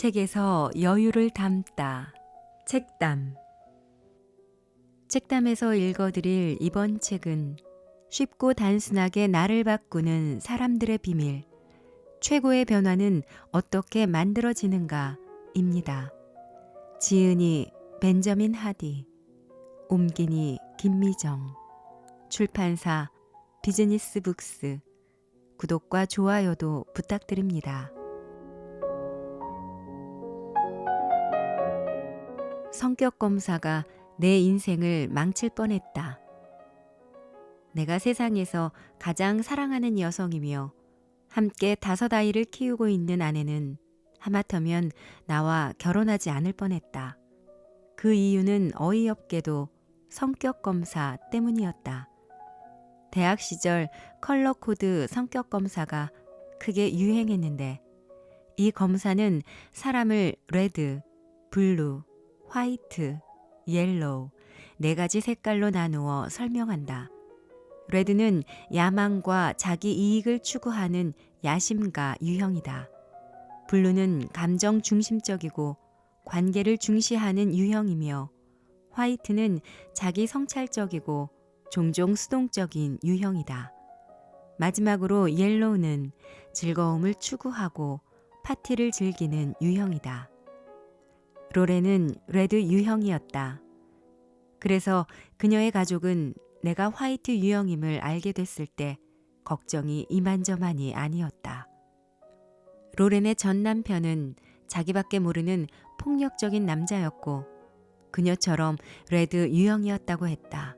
책에서 여유를 담다. 책담. 책담에서 읽어드릴 이번 책은 쉽고 단순하게 나를 바꾸는 사람들의 비밀, 최고의 변화는 어떻게 만들어지는가 입니다. 지은이 벤저민 하디, 옮기니 김미정, 출판사 비즈니스 북스. 구독과 좋아요도 부탁드립니다. 성격 검사가 내 인생을 망칠 뻔했다. 내가 세상에서 가장 사랑하는 여성이며 함께 5아이를 키우고 있는 아내는 하마터면 나와 결혼하지 않을 뻔했다. 그 이유는 어이없게도 성격 검사 때문이었다. 대학 시절 컬러 코드 성격 검사가 크게 유행했는데 이 검사는 사람을 레드, 블루, 화이트, 옐로우 4가지 색깔로 나누어 설명한다. 레드는 야망과 자기 이익을 추구하는 야심가 유형이다. 블루는 감정 중심적이고 관계를 중시하는 유형이며 화이트는 자기 성찰적이고 종종 수동적인 유형이다. 마지막으로 옐로우는 즐거움을 추구하고 파티를 즐기는 유형이다. 로렌은 레드 유형이었다. 그래서 그녀의 가족은 내가 화이트 유형임을 알게 됐을 때 걱정이 이만저만이 아니었다. 로렌의 전 남편은 자기밖에 모르는 폭력적인 남자였고 그녀처럼 레드 유형이었다고 했다.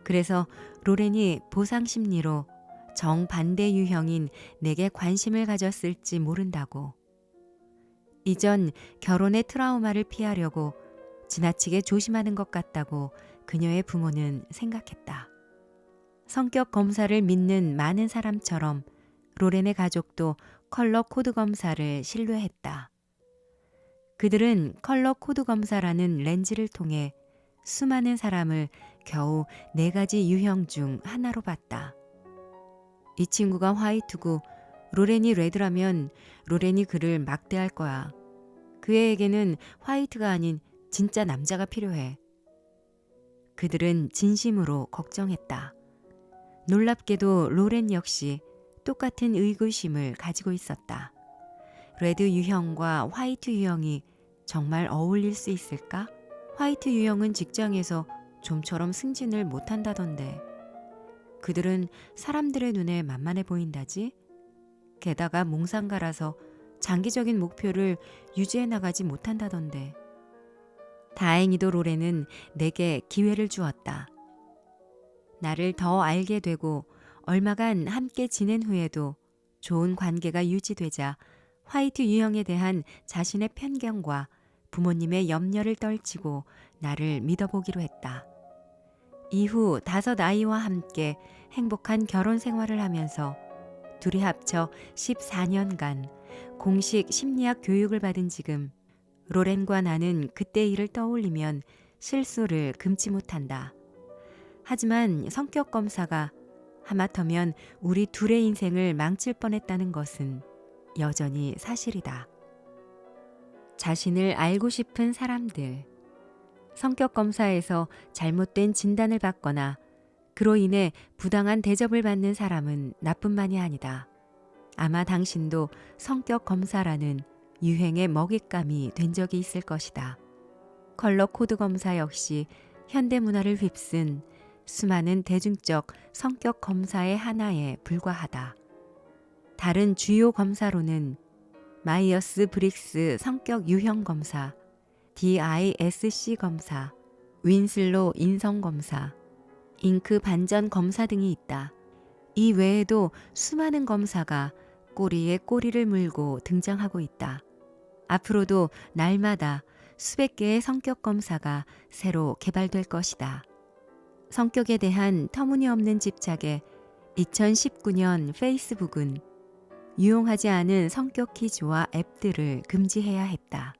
그래서 로렌이 보상 심리로 정반대 유형인 내게 관심을 가졌을지 모른다고. 이전 결혼의 트라우마를 피하려고 지나치게 조심하는 것 같다고 그녀의 부모는 생각했다. 성격 검사를 믿는 많은 사람처럼 로렌의 가족도 컬러 코드 검사를 신뢰했다. 그들은 컬러 코드 검사라는 렌즈를 통해 수많은 사람을 겨우 4가지 유형 중 하나로 봤다. 이 친구가 화이트고 로렌이 레드라면 로렌이 그를 막대할 거야. 그 애에게는 화이트가 아닌 진짜 남자가 필요해. 그들은 진심으로 걱정했다. 놀랍게도 로렌 역시 똑같은 의구심을 가지고 있었다. 레드 유형과 화이트 유형이 정말 어울릴 수 있을까? 화이트 유형은 직장에서 좀처럼 승진을 못한다던데. 그들은 사람들의 눈에 만만해 보인다지? 게다가 몽상가라서 장기적인 목표를 유지해 나가지 못한다던데. 다행히도 로렌은 내게 기회를 주었다. 나를 더 알게 되고 얼마간 함께 지낸 후에도 좋은 관계가 유지되자 화이트 유형에 대한 자신의 편견과 부모님의 염려를 떨치고 나를 믿어보기로 했다. 이후 5아이와 함께 행복한 결혼 생활을 하면서 둘이 합쳐 14년간 공식 심리학 교육을 받은 지금 로렌과 나는 그때 일을 떠올리면 실수를 금치 못한다. 하지만 성격 검사가 하마터면 우리 둘의 인생을 망칠 뻔했다는 것은 여전히 사실이다. 자신을 알고 싶은 사람들. 성격 검사에서 잘못된 진단을 받거나 그로 인해 부당한 대접을 받는 사람은 나뿐만이 아니다. 아마 당신도 성격 검사라는 유행의 먹잇감이 된 적이 있을 것이다. 컬러 코드 검사 역시 현대 문화를 휩쓴 수많은 대중적 성격 검사의 하나에 불과하다. 다른 주요 검사로는 마이어스 브릭스 성격 유형 검사, DISC 검사, 윈슬로 인성 검사, 잉크 반전 검사 등이 있다. 이 외에도 수많은 검사가 꼬리에 꼬리를 물고 등장하고 있다. 앞으로도 날마다 수백 개의 성격 검사가 새로 개발될 것이다. 성격에 대한 터무니없는 집착에 2019년 페이스북은 유용하지 않은 성격 퀴즈와 앱들을 금지해야 했다.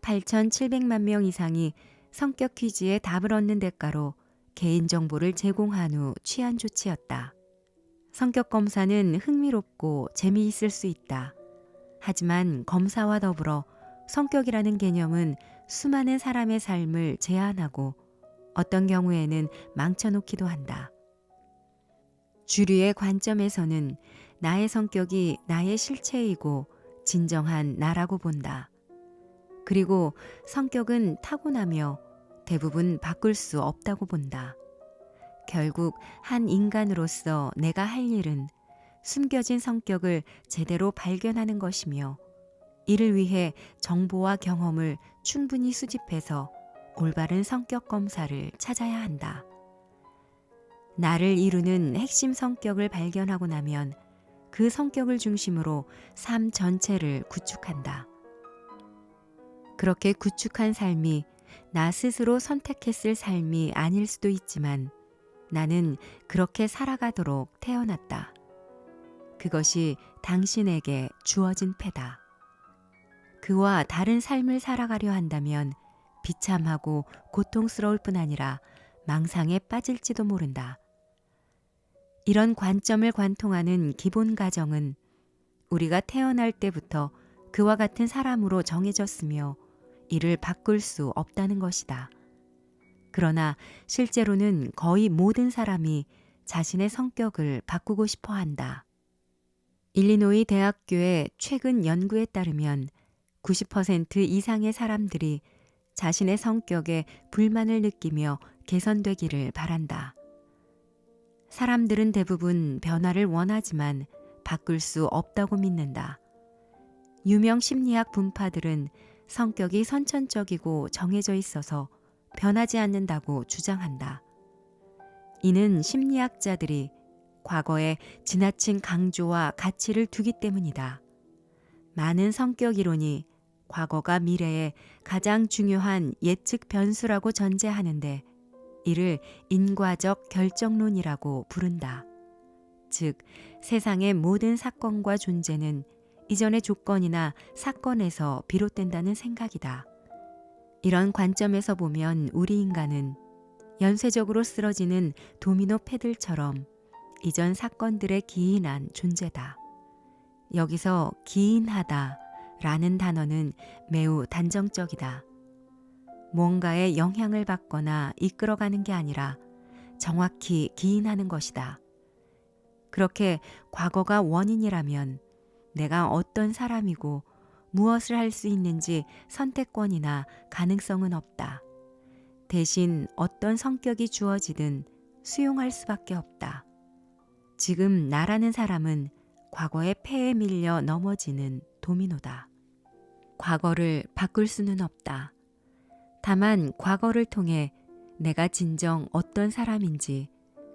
8,700만 명 이상이 성격 퀴즈에 답을 얻는 대가로 개인정보를 제공한 후 취한 조치였다. 성격 검사는 흥미롭고 재미있을 수 있다. 하지만 검사와 더불어 성격이라는 개념은 수많은 사람의 삶을 제한하고 어떤 경우에는 망쳐놓기도 한다. 주류의 관점에서는 나의 성격이 나의 실체이고 진정한 나라고 본다. 그리고 성격은 타고나며 대부분 바꿀 수 없다고 본다. 결국 한 인간으로서 내가 할 일은 숨겨진 성격을 제대로 발견하는 것이며 이를 위해 정보와 경험을 충분히 수집해서 올바른 성격 검사를 찾아야 한다. 나를 이루는 핵심 성격을 발견하고 나면 그 성격을 중심으로 삶 전체를 구축한다. 그렇게 구축한 삶이 나 스스로 선택했을 삶이 아닐 수도 있지만 나는 그렇게 살아가도록 태어났다. 그것이 당신에게 주어진 패다. 그와 다른 삶을 살아가려 한다면 비참하고 고통스러울 뿐 아니라 망상에 빠질지도 모른다. 이런 관점을 관통하는 기본 가정은 우리가 태어날 때부터 그와 같은 사람으로 정해졌으며 이를 바꿀 수 없다는 것이다. 그러나 실제로는 거의 모든 사람이 자신의 성격을 바꾸고 싶어 한다. 일리노이 대학교의 최근 연구에 따르면 90% 이상의 사람들이 자신의 성격에 불만을 느끼며 개선되기를 바란다. 사람들은 대부분 변화를 원하지만 바꿀 수 없다고 믿는다. 유명 심리학 분파들은 성격이 선천적이고 정해져 있어서 변하지 않는다고 주장한다. 이는 심리학자들이 과거에 지나친 강조와 가치를 두기 때문이다. 많은 성격 이론이 과거가 미래의 가장 중요한 예측 변수라고 전제하는데 이를 인과적 결정론이라고 부른다. 즉, 세상의 모든 사건과 존재는 이전의 조건이나 사건에서 비롯된다는 생각이다. 이런 관점에서 보면 우리 인간은 연쇄적으로 쓰러지는 도미노 패들처럼 이전 사건들에 기인한 존재다. 여기서 기인하다 라는 단어는 매우 단정적이다. 뭔가에 영향을 받거나 이끌어가는 게 아니라 정확히 기인하는 것이다. 그렇게 과거가 원인이라면 내가 어떤 사람이고 무엇을 할 수 있는지 선택권이나 가능성은 없다. 대신 어떤 성격이 주어지든 수용할 수밖에 없다. 지금 나라는 사람은 과거의 폐에 밀려 넘어지는 도미노다. 과거를 바꿀 수는 없다. 다만 과거를 통해 내가 진정 어떤 사람인지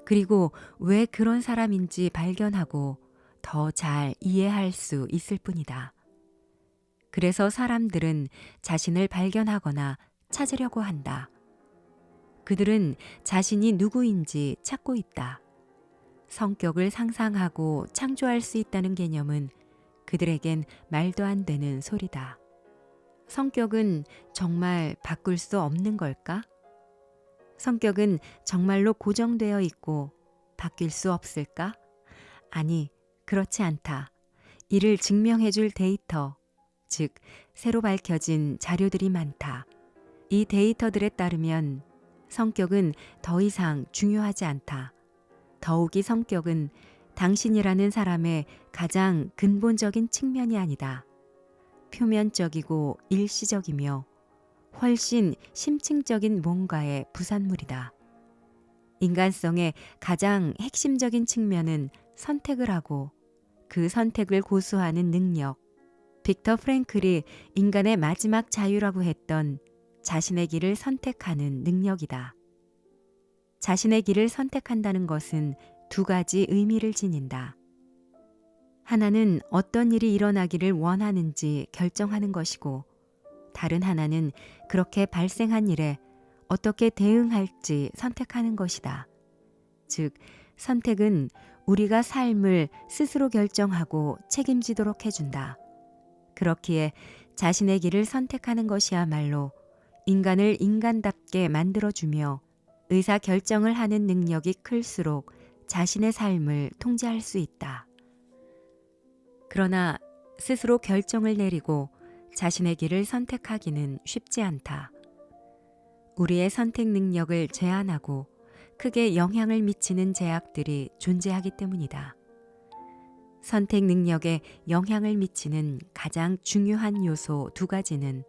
그리고 왜 그런 사람인지 발견하고 더 잘 이해할 수 있을 뿐이다. 그래서 사람들은 자신을 발견하거나 찾으려고 한다. 그들은 자신이 누구인지 찾고 있다. 성격을 상상하고 창조할 수 있다는 개념은 그들에겐 말도 안 되는 소리다. 성격은 정말 바꿀 수 없는 걸까? 성격은 정말로 고정되어 있고 바뀔 수 없을까? 아니, 그렇지 않다. 이를 증명해 줄 데이터, 즉 새로 밝혀진 자료들이 많다. 이 데이터들에 따르면 성격은 더 이상 중요하지 않다. 더욱이 성격은 당신이라는 사람의 가장 근본적인 측면이 아니다. 표면적이고 일시적이며 훨씬 심층적인 뭔가의 부산물이다. 인간성의 가장 핵심적인 측면은 선택을 하고 그 선택을 고수하는 능력, 빅터 프랭클이 인간의 마지막 자유라고 했던 자신의 길을 선택하는 능력이다. 자신의 길을 선택한다는 것은 두 가지 의미를 지닌다. 하나는 어떤 일이 일어나기를 원하는지 결정하는 것이고 다른 하나는 그렇게 발생한 일에 어떻게 대응할지 선택하는 것이다. 즉, 선택은 우리가 삶을 스스로 결정하고 책임지도록 해준다. 그렇기에 자신의 길을 선택하는 것이야말로 인간을 인간답게 만들어주며 의사 결정을 하는 능력이 클수록 자신의 삶을 통제할 수 있다. 그러나 스스로 결정을 내리고 자신의 길을 선택하기는 쉽지 않다. 우리의 선택 능력을 제한하고 크게 영향을 미치는 제약들이 존재하기 때문이다. 선택 능력에 영향을 미치는 가장 중요한 요소 두 가지는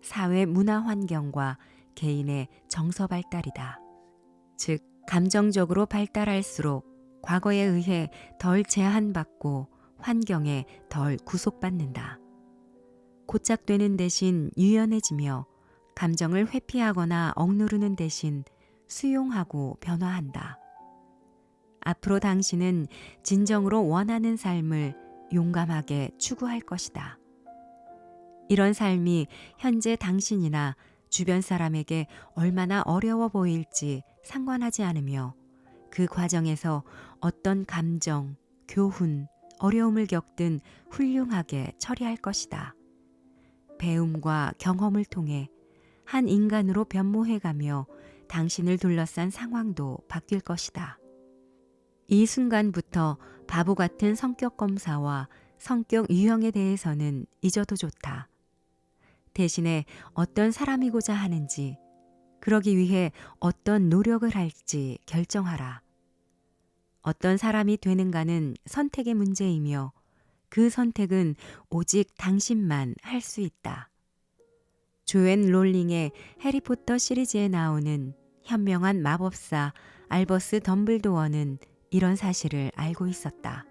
사회 문화 환경과 개인의 정서 발달이다. 즉, 감정적으로 발달할수록 과거에 의해 덜 제한받고 환경에 덜 구속받는다. 고착되는 대신 유연해지며 감정을 회피하거나 억누르는 대신 수용하고 변화한다. 앞으로 당신은 진정으로 원하는 삶을 용감하게 추구할 것이다. 이런 삶이 현재 당신이나 주변 사람에게 얼마나 어려워 보일지 상관하지 않으며 그 과정에서 어떤 감정, 교훈, 어려움을 겪든 훌륭하게 처리할 것이다. 배움과 경험을 통해 한 인간으로 변모해가며 당신을 둘러싼 상황도 바뀔 것이다. 이 순간부터 바보 같은 성격 검사와 성격 유형에 대해서는 잊어도 좋다. 대신에 어떤 사람이고자 하는지, 그러기 위해 어떤 노력을 할지 결정하라. 어떤 사람이 되는가는 선택의 문제이며 그 선택은 오직 당신만 할 수 있다. 조앤 롤링의 해리포터 시리즈에 나오는 현명한 마법사 알버스 덤블도어는 이런 사실을 알고 있었다.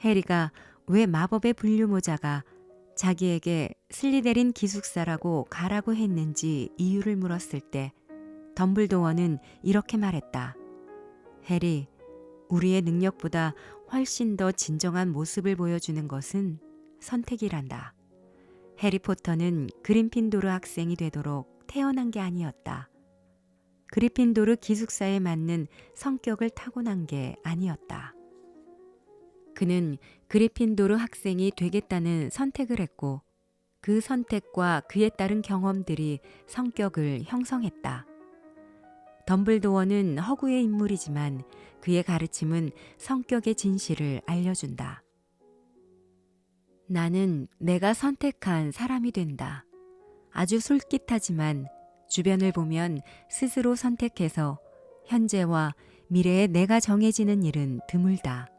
해리가 왜 마법의 분류모자가 자기에게 슬리데린 기숙사라고 가라고 했는지 이유를 물었을 때 덤블도어는 이렇게 말했다. 해리, 우리의 능력보다 훨씬 더 진정한 모습을 보여주는 것은 선택이란다. 해리포터는 그린핀도르 학생이 되도록 태어난 게 아니었다. 그리핀도르 기숙사에 맞는 성격을 타고난 게 아니었다. 그는 그리핀도르 학생이 되겠다는 선택을 했고 그 선택과 그에 따른 경험들이 성격을 형성했다. 덤블도어는 허구의 인물이지만 그의 가르침은 성격의 진실을 알려준다. 나는 내가 선택한 사람이 된다. 아주 솔깃하지만 주변을 보면 스스로 선택해서 현재와 미래의 내가 정해지는 일은 드물다.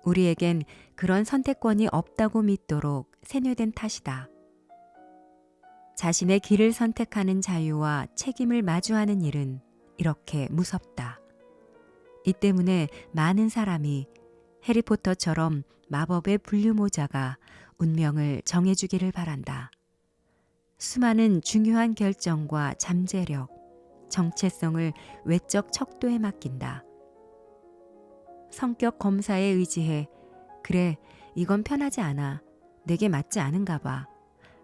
우리에겐 그런 선택권이 없다고 믿도록 세뇌된 탓이다. 자신의 길을 선택하는 자유와 책임을 마주하는 일은 이렇게 무섭다. 이 때문에 많은 사람이 해리포터처럼 마법의 분류모자가 운명을 정해주기를 바란다. 수많은 중요한 결정과 잠재력, 정체성을 외적 척도에 맡긴다. 성격 검사에 의지해 그래, 이건 편하지 않아, 내게 맞지 않은가 봐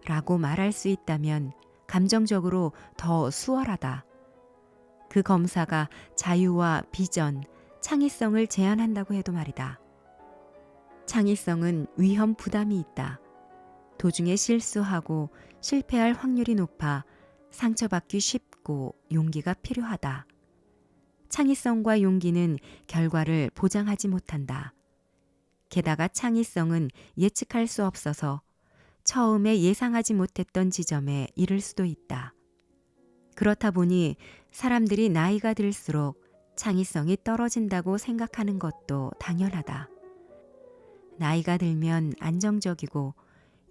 라고 말할 수 있다면 감정적으로 더 수월하다. 그 검사가 자유와 비전, 창의성을 제한한다고 해도 말이다. 창의성은 위험 부담이 있다. 도중에 실수하고 실패할 확률이 높아 상처받기 쉽고 용기가 필요하다. 창의성과 용기는 결과를 보장하지 못한다. 게다가 창의성은 예측할 수 없어서 처음에 예상하지 못했던 지점에 이를 수도 있다. 그렇다 보니 사람들이 나이가 들수록 창의성이 떨어진다고 생각하는 것도 당연하다. 나이가 들면 안정적이고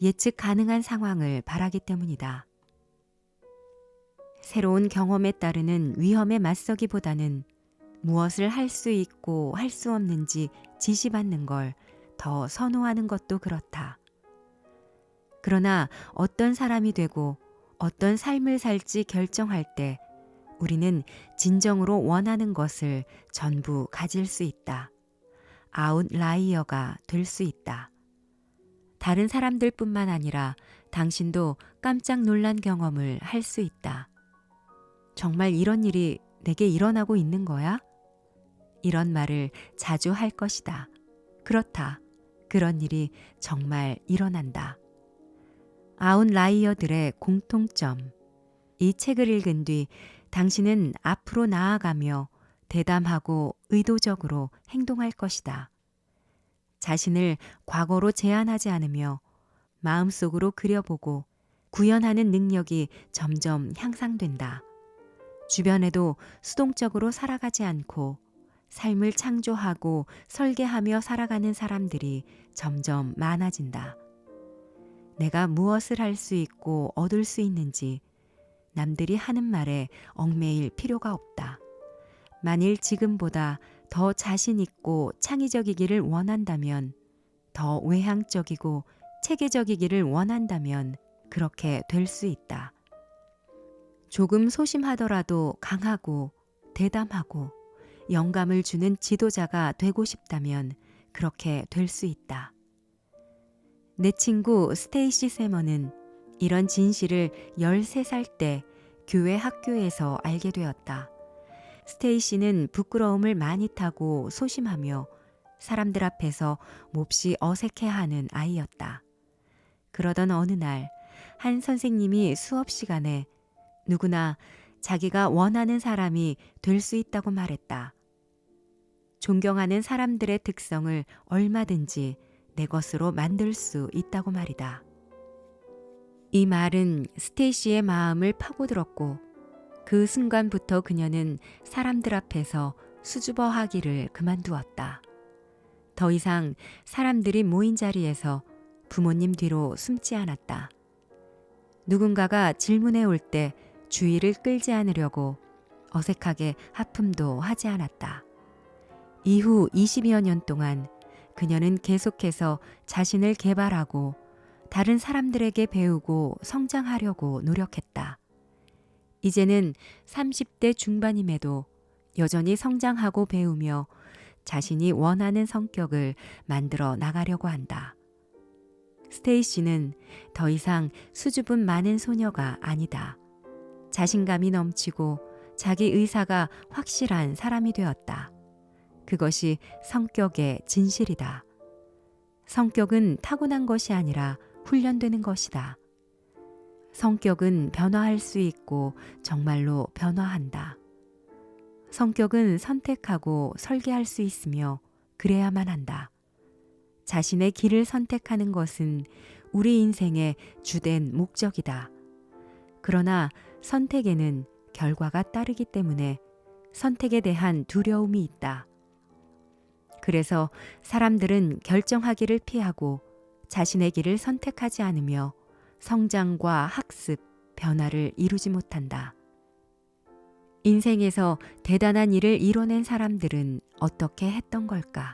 예측 가능한 상황을 바라기 때문이다. 새로운 경험에 따르는 위험에 맞서기보다는 무엇을 할 수 있고 할 수 없는지 지시받는 걸 더 선호하는 것도 그렇다. 그러나 어떤 사람이 되고 어떤 삶을 살지 결정할 때 우리는 진정으로 원하는 것을 전부 가질 수 있다. 아웃라이어가 될 수 있다. 다른 사람들뿐만 아니라 당신도 깜짝 놀란 경험을 할 수 있다. 정말 이런 일이 내게 일어나고 있는 거야? 이런 말을 자주 할 것이다. 그렇다. 그런 일이 정말 일어난다. 아웃라이어들의 공통점. 이 책을 읽은 뒤 당신은 앞으로 나아가며 대담하고 의도적으로 행동할 것이다. 자신을 과거로 제한하지 않으며 마음속으로 그려보고 구현하는 능력이 점점 향상된다. 주변에도 수동적으로 살아가지 않고 삶을 창조하고 설계하며 살아가는 사람들이 점점 많아진다. 내가 무엇을 할 수 있고 얻을 수 있는지 남들이 하는 말에 얽매일 필요가 없다. 만일 지금보다 더 자신 있고 창의적이기를 원한다면, 더 외향적이고 체계적이기를 원한다면 그렇게 될 수 있다. 조금 소심하더라도 강하고 대담하고 영감을 주는 지도자가 되고 싶다면 그렇게 될 수 있다. 내 친구 스테이시 세머는 이런 진실을 13살 때 교회 학교에서 알게 되었다. 스테이시는 부끄러움을 많이 타고 소심하며 사람들 앞에서 몹시 어색해하는 아이였다. 그러던 어느 날 한 선생님이 수업 시간에 누구나 자기가 원하는 사람이 될 수 있다고 말했다. 존경하는 사람들의 특성을 얼마든지 내 것으로 만들 수 있다고 말이다. 이 말은 스테이시의 마음을 파고들었고 그 순간부터 그녀는 사람들 앞에서 수줍어하기를 그만두었다. 더 이상 사람들이 모인 자리에서 부모님 뒤로 숨지 않았다. 누군가가 질문해 올 때 주의를 끌지 않으려고 어색하게 하품도 하지 않았다. 이후 20여 년 동안 그녀는 계속해서 자신을 개발하고 다른 사람들에게 배우고 성장하려고 노력했다. 이제는 30대 중반임에도 여전히 성장하고 배우며 자신이 원하는 성격을 만들어 나가려고 한다. 스테이시는 더 이상 수줍음 많은 소녀가 아니다. 자신감이 넘치고 자기 의사가 확실한 사람이 되었다. 그것이 성격의 진실이다. 성격은 타고난 것이 아니라 훈련되는 것이다. 성격은 변화할 수 있고 정말로 변화한다. 성격은 선택하고 설계할 수 있으며 그래야만 한다. 자신의 길을 선택하는 것은 우리 인생의 주된 목적이다. 그러나 선택에는 결과가 따르기 때문에 선택에 대한 두려움이 있다. 그래서 사람들은 결정하기를 피하고 자신의 길을 선택하지 않으며 성장과 학습, 변화를 이루지 못한다. 인생에서 대단한 일을 이뤄낸 사람들은 어떻게 했던 걸까?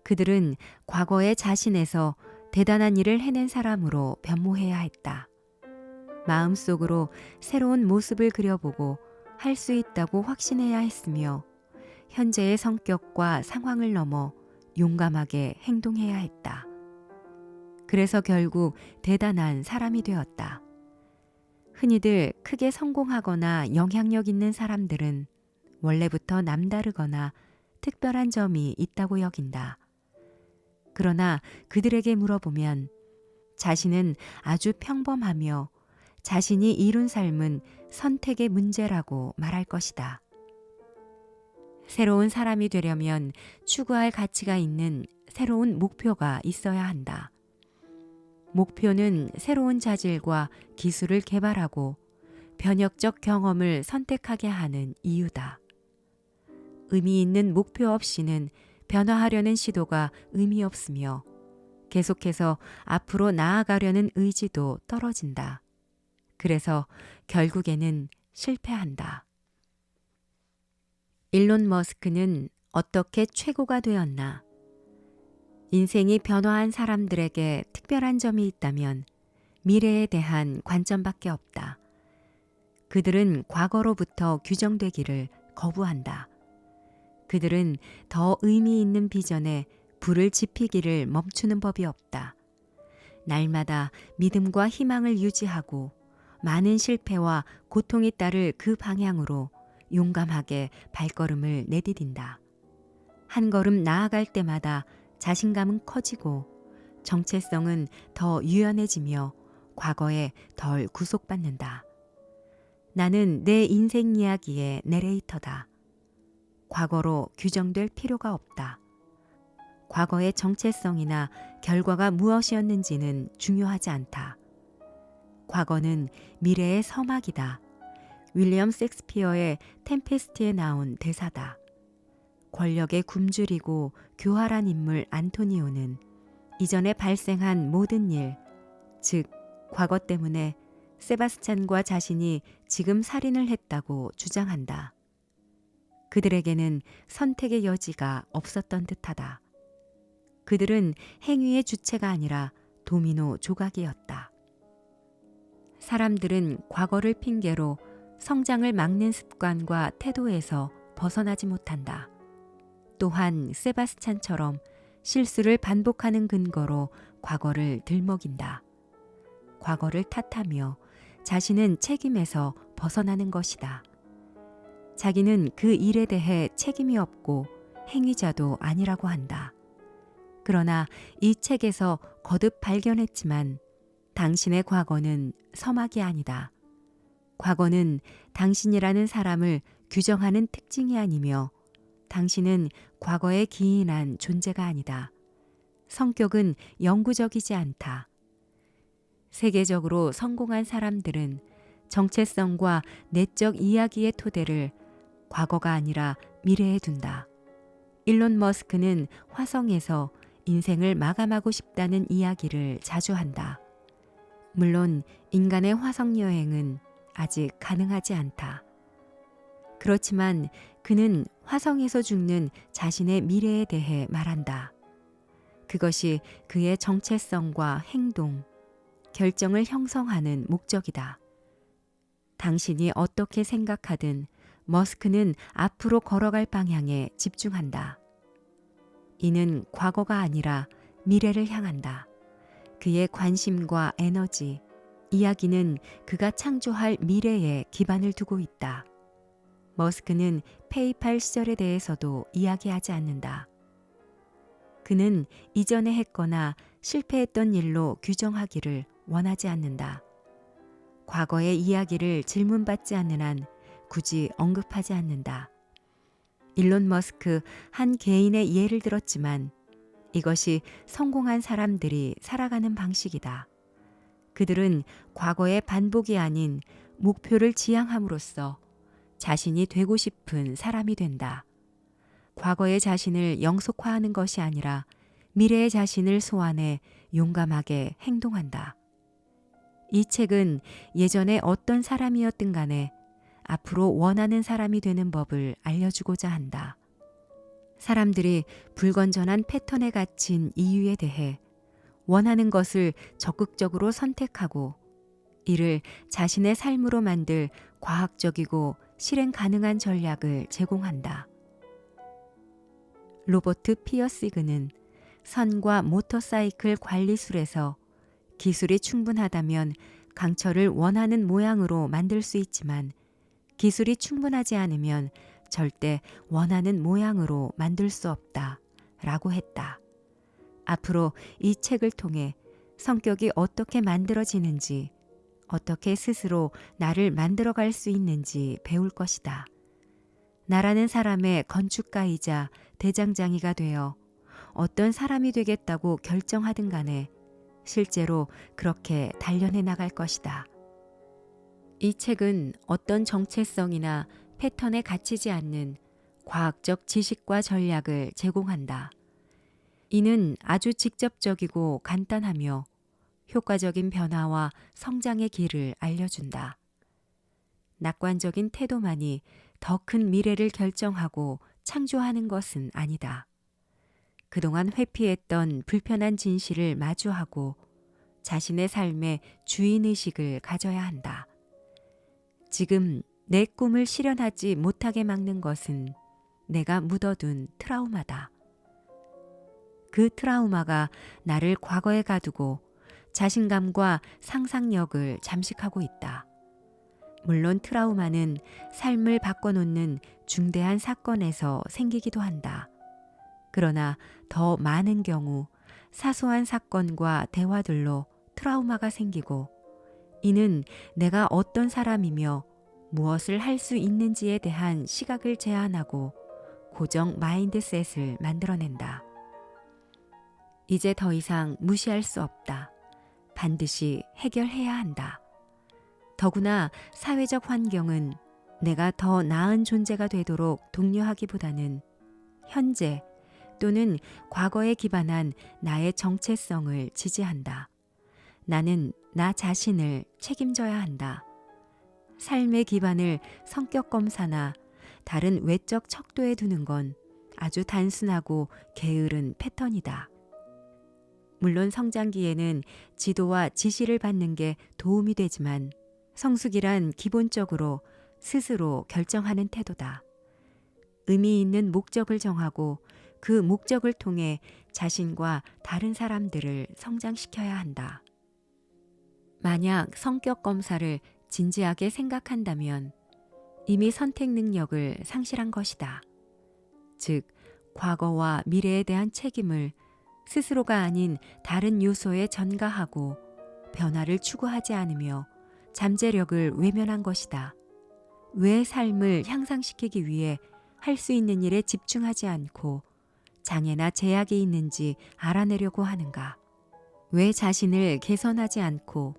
그들은 과거의 자신에서 대단한 일을 해낸 사람으로 변모해야 했다. 마음속으로 새로운 모습을 그려보고 할 수 있다고 확신해야 했으며 현재의 성격과 상황을 넘어 용감하게 행동해야 했다. 그래서 결국 대단한 사람이 되었다. 흔히들 크게 성공하거나 영향력 있는 사람들은 원래부터 남다르거나 특별한 점이 있다고 여긴다. 그러나 그들에게 물어보면 자신은 아주 평범하며 자신이 이룬 삶은 선택의 문제라고 말할 것이다. 새로운 사람이 되려면 추구할 가치가 있는 새로운 목표가 있어야 한다. 목표는 새로운 자질과 기술을 개발하고 변혁적 경험을 선택하게 하는 이유다. 의미 있는 목표 없이는 변화하려는 시도가 의미 없으며 계속해서 앞으로 나아가려는 의지도 떨어진다. 그래서 결국에는 실패한다. 일론 머스크는 어떻게 최고가 되었나? 인생이 변화한 사람들에게 특별한 점이 있다면 미래에 대한 관점밖에 없다. 그들은 과거로부터 규정되기를 거부한다. 그들은 더 의미 있는 비전에 불을 지피기를 멈추는 법이 없다. 날마다 믿음과 희망을 유지하고 많은 실패와 고통이 따를 그 방향으로 용감하게 발걸음을 내디딘다. 한 걸음 나아갈 때마다 자신감은 커지고 정체성은 더 유연해지며 과거에 덜 구속받는다. 나는 내 인생 이야기의 내레이터다. 과거로 규정될 필요가 없다. 과거의 정체성이나 결과가 무엇이었는지는 중요하지 않다. 과거는 미래의 서막이다. 윌리엄 셰익스피어의 템페스트에 나온 대사다. 권력에 굶주리고 교활한 인물 안토니오는 이전에 발생한 모든 일, 즉 과거 때문에 세바스찬과 자신이 지금 살인을 했다고 주장한다. 그들에게는 선택의 여지가 없었던 듯하다. 그들은 행위의 주체가 아니라 도미노 조각이었다. 사람들은 과거를 핑계로 성장을 막는 습관과 태도에서 벗어나지 못한다. 또한 세바스찬처럼 실수를 반복하는 근거로 과거를 들먹인다. 과거를 탓하며 자신은 책임에서 벗어나는 것이다. 자기는 그 일에 대해 책임이 없고 행위자도 아니라고 한다. 그러나 이 책에서 거듭 발견했지만 당신의 과거는 서막이 아니다. 과거는 당신이라는 사람을 규정하는 특징이 아니며 당신은 과거에 기인한 존재가 아니다. 성격은 영구적이지 않다. 세계적으로 성공한 사람들은 정체성과 내적 이야기의 토대를 과거가 아니라 미래에 둔다. 일론 머스크는 화성에서 인생을 마감하고 싶다는 이야기를 자주 한다. 물론 인간의 화성 여행은 아직 가능하지 않다. 그렇지만 그는 화성에서 죽는 자신의 미래에 대해 말한다. 그것이 그의 정체성과 행동, 결정을 형성하는 목적이다. 당신이 어떻게 생각하든 머스크는 앞으로 걸어갈 방향에 집중한다. 이는 과거가 아니라 미래를 향한다. 그의 관심과 에너지, 이야기는 그가 창조할 미래에 기반을 두고 있다. 머스크는 페이팔 시절에 대해서도 이야기하지 않는다. 그는 이전에 했거나 실패했던 일로 규정하기를 원하지 않는다. 과거의 이야기를 질문받지 않는 한 굳이 언급하지 않는다. 일론 머스크 한 개인의 예를 들었지만 이것이 성공한 사람들이 살아가는 방식이다. 그들은 과거의 반복이 아닌 목표를 지향함으로써 자신이 되고 싶은 사람이 된다. 과거의 자신을 영속화하는 것이 아니라 미래의 자신을 소환해 용감하게 행동한다. 이 책은 예전에 어떤 사람이었든 간에 앞으로 원하는 사람이 되는 법을 알려주고자 한다. 사람들이 불건전한 패턴에 갇힌 이유에 대해 원하는 것을 적극적으로 선택하고 이를 자신의 삶으로 만들 과학적이고 실행 가능한 전략을 제공한다. 로버트 피어시그는 선과 모터사이클 관리술에서 기술이 충분하다면 강철을 원하는 모양으로 만들 수 있지만 기술이 충분하지 않으면 절대 원하는 모양으로 만들 수 없다 라고 했다. 앞으로 이 책을 통해 성격이 어떻게 만들어지는지, 어떻게 스스로 나를 만들어갈 수 있는지 배울 것이다. 나라는 사람의 건축가이자 대장장이가 되어 어떤 사람이 되겠다고 결정하든 간에 실제로 그렇게 단련해 나갈 것이다. 이 책은 어떤 정체성이나 패턴에 갇히지 않는 과학적 지식과 전략을 제공한다. 이는 아주 직접적이고 간단하며 효과적인 변화와 성장의 길을 알려준다. 낙관적인 태도만이 더 큰 미래를 결정하고 창조하는 것은 아니다. 그동안 회피했던 불편한 진실을 마주하고 자신의 삶의 주인의식을 가져야 한다. 지금 내 꿈을 실현하지 못하게 막는 것은 내가 묻어둔 트라우마다. 그 트라우마가 나를 과거에 가두고 자신감과 상상력을 잠식하고 있다. 물론 트라우마는 삶을 바꿔놓는 중대한 사건에서 생기기도 한다. 그러나 더 많은 경우 사소한 사건과 대화들로 트라우마가 생기고 이는 내가 어떤 사람이며 무엇을 할 수 있는지에 대한 시각을 제한하고 고정 마인드셋을 만들어낸다. 이제 더 이상 무시할 수 없다. 반드시 해결해야 한다. 더구나 사회적 환경은 내가 더 나은 존재가 되도록 독려하기보다는 현재 또는 과거에 기반한 나의 정체성을 지지한다. 나는 나 자신을 책임져야 한다. 삶의 기반을 성격 검사나 다른 외적 척도에 두는 건 아주 단순하고 게으른 패턴이다. 물론 성장기에는 지도와 지시를 받는 게 도움이 되지만 성숙이란 기본적으로 스스로 결정하는 태도다. 의미 있는 목적을 정하고 그 목적을 통해 자신과 다른 사람들을 성장시켜야 한다. 만약 성격 검사를 진지하게 생각한다면 이미 선택 능력을 상실한 것이다. 즉, 과거와 미래에 대한 책임을 스스로가 아닌 다른 요소에 전가하고 변화를 추구하지 않으며 잠재력을 외면한 것이다. 왜 삶을 향상시키기 위해 할 수 있는 일에 집중하지 않고 장애나 제약이 있는지 알아내려고 하는가? 왜 자신을 개선하지 않고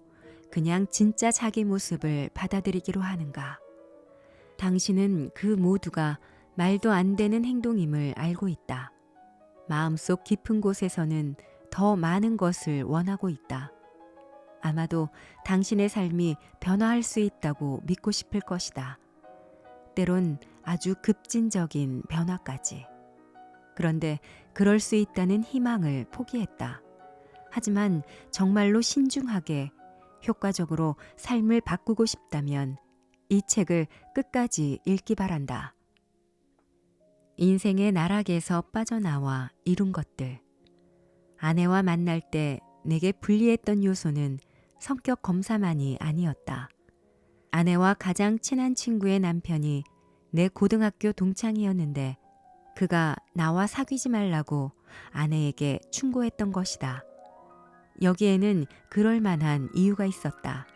그냥 진짜 자기 모습을 받아들이기로 하는가? 당신은 그 모두가 말도 안 되는 행동임을 알고 있다. 마음속 깊은 곳에서는 더 많은 것을 원하고 있다. 아마도 당신의 삶이 변화할 수 있다고 믿고 싶을 것이다. 때론 아주 급진적인 변화까지. 그런데 그럴 수 있다는 희망을 포기했다. 하지만 정말로 신중하게 효과적으로 삶을 바꾸고 싶다면 이 책을 끝까지 읽기 바란다. 인생의 나락에서 빠져나와 이룬 것들. 아내와 만날 때 내게 불리했던 요소는 성격 검사만이 아니었다. 아내와 가장 친한 친구의 남편이 내 고등학교 동창이었는데 그가 나와 사귀지 말라고 아내에게 충고했던 것이다. 여기에는 그럴 만한 이유가 있었다.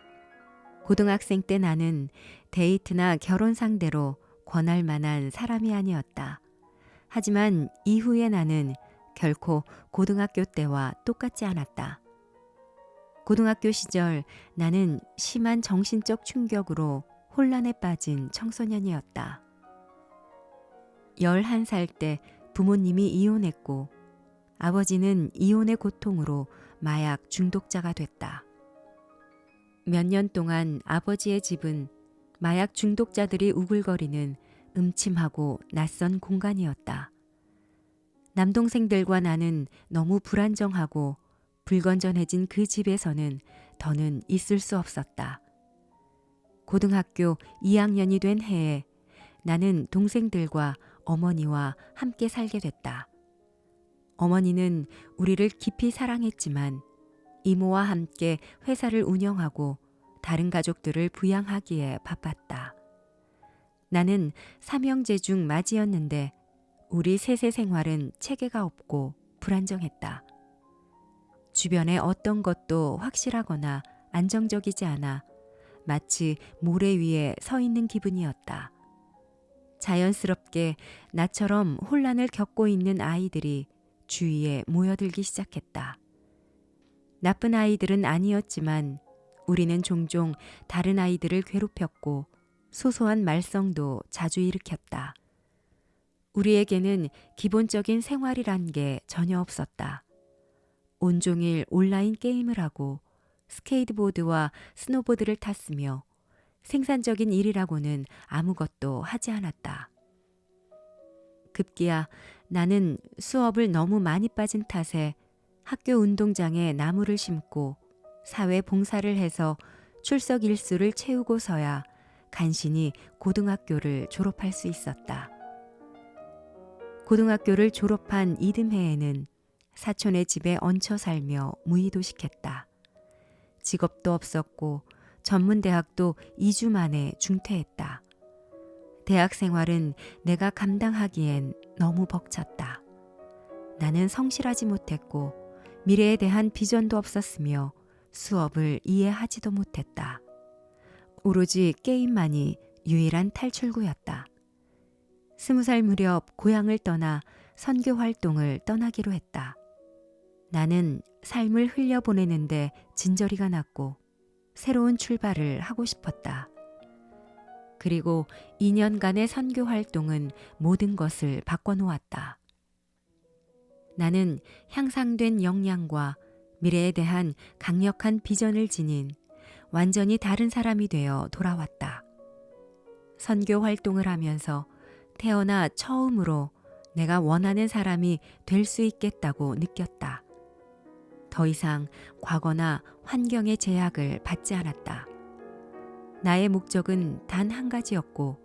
고등학생 때 나는 데이트나 결혼 상대로 권할 만한 사람이 아니었다. 하지만 이후에 나는 결코 고등학교 때와 똑같지 않았다. 고등학교 시절 나는 심한 정신적 충격으로 혼란에 빠진 청소년이었다. 11살 때 부모님이 이혼했고 아버지는 이혼의 고통으로 마약 중독자가 됐다. 몇 년 동안 아버지의 집은 마약 중독자들이 우글거리는 음침하고 낯선 공간이었다. 남동생들과 나는 너무 불안정하고 불건전해진 그 집에서는 더는 있을 수 없었다. 고등학교 2학년이 된 해에 나는 동생들과 어머니와 함께 살게 됐다. 어머니는 우리를 깊이 사랑했지만 이모와 함께 회사를 운영하고 다른 가족들을 부양하기에 바빴다. 나는 삼형제 중 맏이었는데 우리 셋의 생활은 체계가 없고 불안정했다. 주변에 어떤 것도 확실하거나 안정적이지 않아 마치 모래 위에 서 있는 기분이었다. 자연스럽게 나처럼 혼란을 겪고 있는 아이들이 주위에 모여들기 시작했다. 나쁜 아이들은 아니었지만 우리는 종종 다른 아이들을 괴롭혔고 소소한 말썽도 자주 일으켰다. 우리에게는 기본적인 생활이란 게 전혀 없었다. 온종일 온라인 게임을 하고 스케이트보드와 스노보드를 탔으며 생산적인 일이라고는 아무것도 하지 않았다. 급기야 나는 수업을 너무 많이 빠진 탓에 학교 운동장에 나무를 심고 사회 봉사를 해서 출석 일수를 채우고서야 간신히 고등학교를 졸업할 수 있었다. 고등학교를 졸업한 이듬해에는 사촌의 집에 얹혀 살며 무의도식했다. 직업도 없었고 전문대학도 2주 만에 중퇴했다. 대학 생활은 내가 감당하기엔 너무 벅찼다. 나는 성실하지 못했고 미래에 대한 비전도 없었으며 수업을 이해하지도 못했다. 오로지 게임만이 유일한 탈출구였다. 20살 무렵 고향을 떠나 선교 활동을 떠나기로 했다. 나는 삶을 흘려보내는데 진저리가 났고 새로운 출발을 하고 싶었다. 그리고 2년간의 선교 활동은 모든 것을 바꿔놓았다. 나는 향상된 역량과 미래에 대한 강력한 비전을 지닌 완전히 다른 사람이 되어 돌아왔다. 선교 활동을 하면서 태어나 처음으로 내가 원하는 사람이 될 수 있겠다고 느꼈다. 더 이상 과거나 환경의 제약을 받지 않았다. 나의 목적은 단 한 가지였고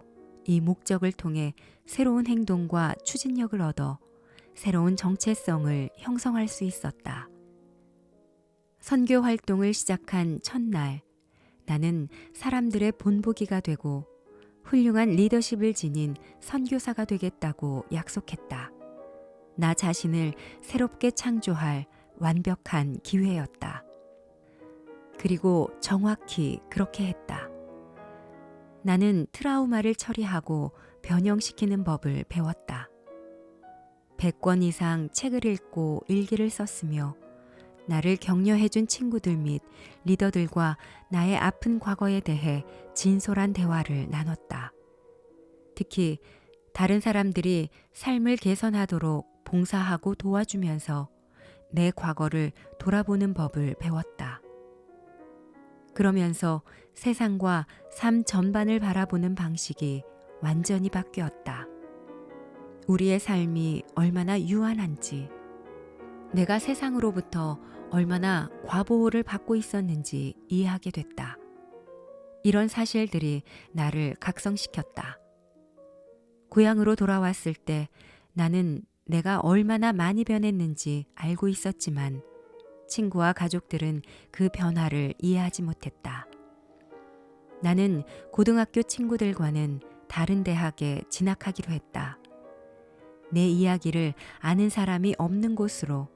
이 목적을 통해 새로운 행동과 추진력을 얻어 새로운 정체성을 형성할 수 있었다. 선교 활동을 시작한 첫날, 나는 사람들의 본보기가 되고 훌륭한 리더십을 지닌 선교사가 되겠다고 약속했다. 나 자신을 새롭게 창조할 완벽한 기회였다. 그리고 정확히 그렇게 했다. 나는 트라우마를 처리하고 변형시키는 법을 배웠다. 100권 이상 책을 읽고 일기를 썼으며 나를 격려해준 친구들 및 리더들과 나의 아픈 과거에 대해 진솔한 대화를 나눴다. 특히 다른 사람들이 삶을 개선하도록 봉사하고 도와주면서 내 과거를 돌아보는 법을 배웠다. 그러면서 세상과 삶 전반을 바라보는 방식이 완전히 바뀌었다. 우리의 삶이 얼마나 유한한지, 내가 세상으로부터 얼마나 과보호를 받고 있었는지 이해하게 됐다. 이런 사실들이 나를 각성시켰다. 고향으로 돌아왔을 때 나는 내가 얼마나 많이 변했는지 알고 있었지만 친구와 가족들은 그 변화를 이해하지 못했다. 나는 고등학교 친구들과는 다른 대학에 진학하기로 했다. 내 이야기를 아는 사람이 없는 곳으로,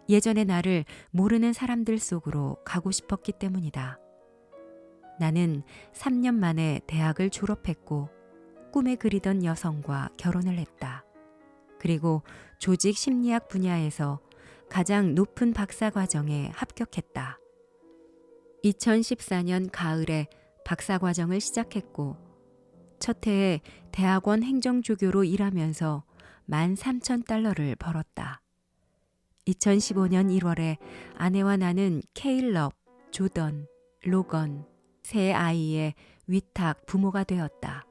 예전의 나를 모르는 사람들 속으로 가고 싶었기 때문이다. 나는 3년 만에 대학을 졸업했고 꿈에 그리던 여성과 결혼을 했다. 그리고 조직 심리학 분야에서 가장 높은 박사과정에 합격했다. 2014년 가을에 박사과정을 시작했고 첫 해에 대학원 행정조교로 일하면서 13,000달러를 벌었다. 2015년 1월에 아내와 나는 케일럽, 조던, 로건, 세 아이의 위탁 부모가 되었다.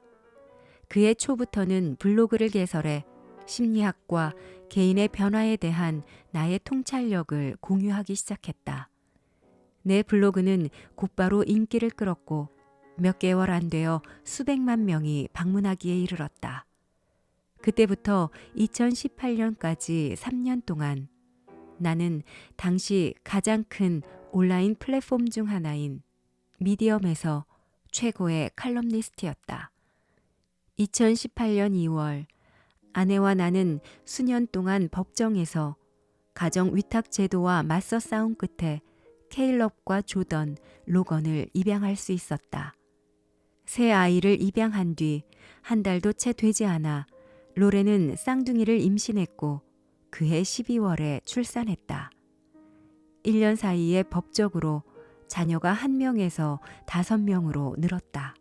그해 초부터는 블로그를 개설해 심리학과 개인의 변화에 대한 나의 통찰력을 공유하기 시작했다. 내 블로그는 곧바로 인기를 끌었고 몇 개월 안 되어 수백만 명이 방문하기에 이르렀다. 그때부터 2018년까지 3년 동안 나는 당시 가장 큰 온라인 플랫폼 중 하나인 미디엄에서 최고의 칼럼니스트였다. 2018년 2월 아내와 나는 수년 동안 법정에서 가정 위탁 제도와 맞서 싸운 끝에 케일럽과 조던, 로건을 입양할 수 있었다. 새 아이를 입양한 뒤 한 달도 채 되지 않아 로렌은 쌍둥이를 임신했고 그해 12월에 출산했다. 1년 사이에 법적으로 자녀가 1명에서 5명으로 늘었다.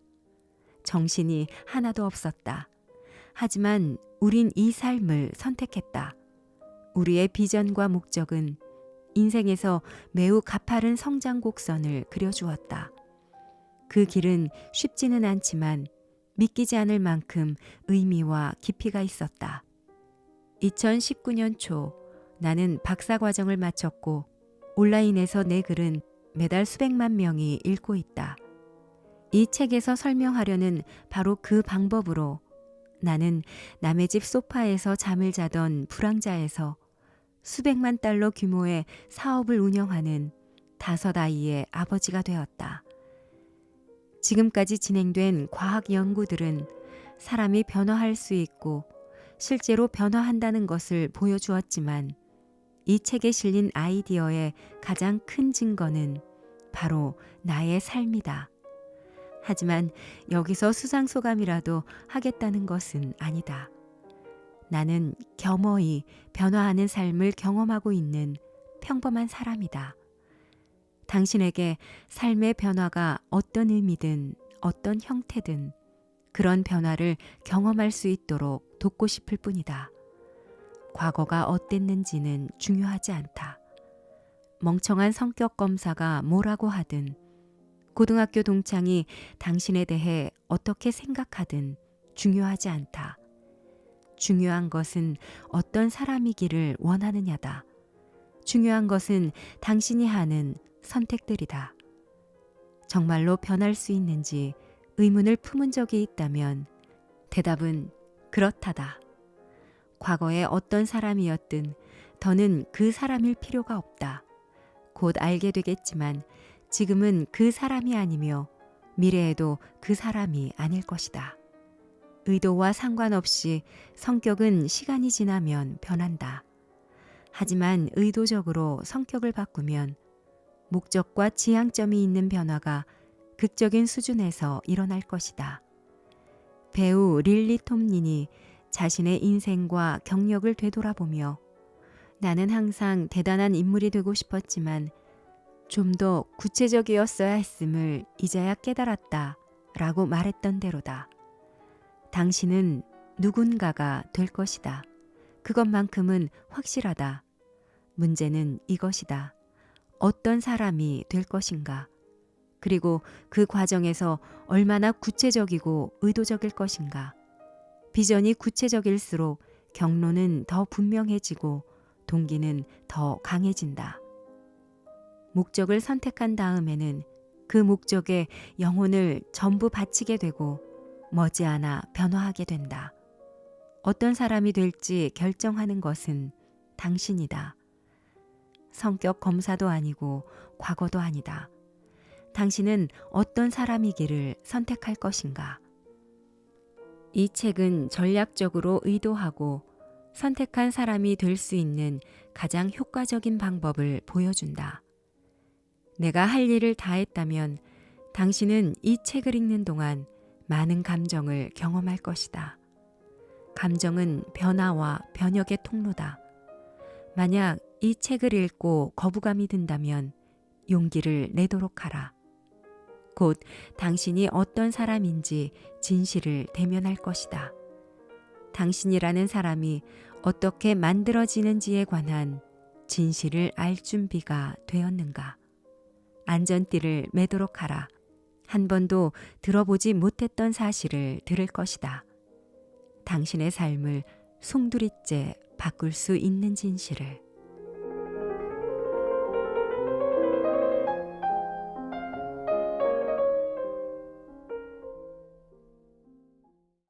정신이 하나도 없었다. 하지만 우린 이 삶을 선택했다. 우리의 비전과 목적은 인생에서 매우 가파른 성장 곡선을 그려주었다. 그 길은 쉽지는 않지만 믿기지 않을 만큼 의미와 깊이가 있었다. 2019년 초 나는 박사과정을 마쳤고 온라인에서 내 글은 매달 수백만 명이 읽고 있다. 이 책에서 설명하려는 바로 그 방법으로 나는 남의 집 소파에서 잠을 자던 불황자에서 수백만 달러 규모의 사업을 운영하는 5아이의 아버지가 되었다. 지금까지 진행된 과학 연구들은 사람이 변화할 수 있고 실제로 변화한다는 것을 보여주었지만 이 책에 실린 아이디어의 가장 큰 증거는 바로 나의 삶이다. 하지만 여기서 수상소감이라도 하겠다는 것은 아니다. 나는 겸허히 변화하는 삶을 경험하고 있는 평범한 사람이다. 당신에게 삶의 변화가 어떤 의미든 어떤 형태든 그런 변화를 경험할 수 있도록 돕고 싶을 뿐이다. 과거가 어땠는지는 중요하지 않다. 멍청한 성격 검사가 뭐라고 하든 고등학교 동창이 당신에 대해 어떻게 생각하든 중요하지 않다. 중요한 것은 어떤 사람이기를 원하느냐다. 중요한 것은 당신이 하는 선택들이다. 정말로 변할 수 있는지 의문을 품은 적이 있다면 대답은 그렇다다. 과거에 어떤 사람이었든 더는 그 사람일 필요가 없다. 곧 알게 되겠지만 지금은 그 사람이 아니며 미래에도 그 사람이 아닐 것이다. 의도와 상관없이 성격은 시간이 지나면 변한다. 하지만 의도적으로 성격을 바꾸면 목적과 지향점이 있는 변화가 극적인 수준에서 일어날 것이다. 배우 릴리 톰린이 자신의 인생과 경력을 되돌아보며 나는 항상 대단한 인물이 되고 싶었지만 좀 더 구체적이었어야 했음을 이제야 깨달았다 라고 말했던 대로다. 당신은 누군가가 될 것이다. 그것만큼은 확실하다. 문제는 이것이다. 어떤 사람이 될 것인가? 그리고 그 과정에서 얼마나 구체적이고 의도적일 것인가? 비전이 구체적일수록 경로는 더 분명해지고 동기는 더 강해진다. 목적을 선택한 다음에는 그 목적에 영혼을 전부 바치게 되고 머지않아 변화하게 된다. 어떤 사람이 될지 결정하는 것은 당신이다. 성격 검사도 아니고 과거도 아니다. 당신은 어떤 사람이기를 선택할 것인가? 이 책은 전략적으로 의도하고 선택한 사람이 될 수 있는 가장 효과적인 방법을 보여준다. 내가 할 일을 다 했다면 당신은 이 책을 읽는 동안 많은 감정을 경험할 것이다. 감정은 변화와 변혁의 통로다. 만약 이 책을 읽고 거부감이 든다면 용기를 내도록 하라. 곧 당신이 어떤 사람인지 진실을 대면할 것이다. 당신이라는 사람이 어떻게 만들어지는지에 관한 진실을 알 준비가 되었는가? 안전띠를 매도록 하라. 한 번도 들어보지 못했던 사실을 들을 것이다. 당신의 삶을 송두리째 바꿀 수 있는 진실을.